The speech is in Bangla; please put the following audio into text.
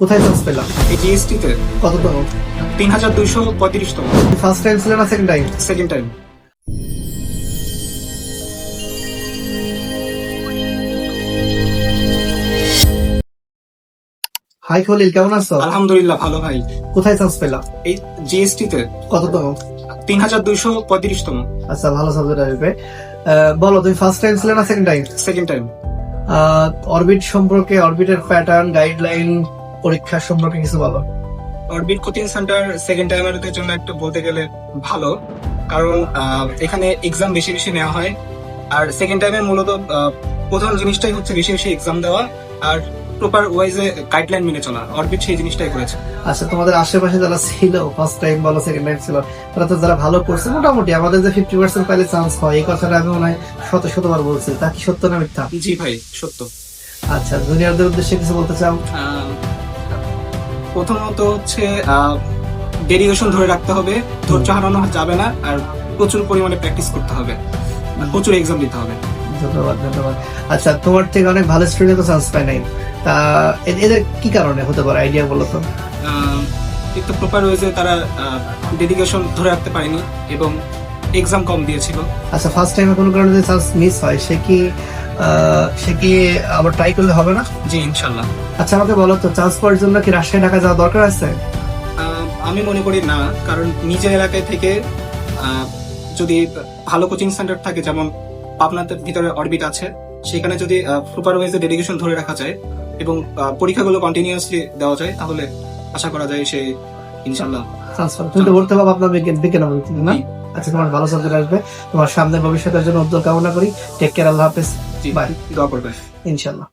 কোথায় চান্স পেলাম? এই জিএসটি তে কততম? 3235তম। ফার্স্ট টাইম ছিল না second time? Second time. Hi Khalil, কেমন আছো? আলহামদুলিল্লাহ ভালো ভাই। কোথায় চান্স পেলাম? এই জিএসটি তে কততম? 3235তম। আচ্ছা, ভালো সাবজেক্ট আসবে। বলো, তুমি ফার্স্ট টাইম ছিল না second time? Second time. Orbit সম্পর্কে, অরবিটের প্যাটার্ন, গাইডলাইন, পরীক্ষা সম্পর্কে কিছু বলো। অরবিট কোচিং সেন্টার সেকেন্ড টাইমারদের জন্য একটু বলতে গেলে ভালো, কারণ এখানে এক্সাম বেশি বেশি নেওয়া হয়। আর সেকেন্ড টাইমে মূলত প্রধান জিনিসটাই হচ্ছে বেশি বেশি এক্সাম দেওয়া আর প্রপার ওয়াইজে গাইডলাইন মেনে চলা। অরবিট সেই জিনিসটাই করেছে। আচ্ছা, তোমাদের আশেপাশে যারা ছিল, ফার্স্ট টাইম বলো সেকেন্ড টাইম ছিল, তারা তো যারা ভালো করছে মোটামুটি, আমাদের যে 50% পাইলে চান্স হয়, এই কথাটা আমি মনে হয় শতবার বলছি, তা কি সত্য না মিথ্যা? জি ভাই, সত্য। আচ্ছা, জুনিয়রদের উদ্দেশ্যে কিছু বলতে চাও? প্রথমত হচ্ছে ডেডিকেশন ধরে রাখতে হবে, ধৈর্য হারানো যাবে না, আর প্রচুর পরিমাণে প্র্যাকটিস করতে হবে, প্রচুর এক্সাম দিতে হবে। ধন্যবাদ। আচ্ছা, তোমার থেকে অনেক ভালো স্টুডেন্ট তো চান্স পায় নাই, তা এদের কি কারণে হতে পারে, আইডিয়া বলো তো। একটু প্রপার ওয়েজে তারা ডেডিকেশন ধরে রাখতে পারেনি এবং এক্সাম কম দিয়েছিল। আচ্ছা, ফার্স্ট টাইমে কোনো কারণে যদি চান্স মিস হয়, সে কি আবার ট্রাই করলে হবে না? জি, ইনশাল্লাহ। আচ্ছা, আমাকে বলো তো, চান্স পাওয়ার জন্য কি রাজশাহী, ঢাকা যাওয়া দরকার আছে? আমি মনে করি না, কারণ নিজের এলাকায় থেকে যদি ভালো কোচিং সেন্টার থাকে, যেমন পাবনাতে ভিতরে অরবিট আছে, সেখানে যদি প্রপার ওয়েজে ডেডিকেশন ধরে রাখা যায় এবং পরীক্ষাগুলো কন্টিনিউয়াসলি দেওয়া যায়, তাহলে আশা করা যায় সে ইনশাল্লাহ চান্স পাবে। তুমি তো বলতে পারো আপনার বিজ্ঞান না? আচ্ছা, তোমার ভালো সাবজেক্ট আসবে, তোমার সামনের ভবিষ্যতের জন্য উজ্জ্বল কামনা করি। টেক কেয়ার, আল্লাহ হাফেজ, জি, বাই। দোয়া করবে ইনশাল্লাহ।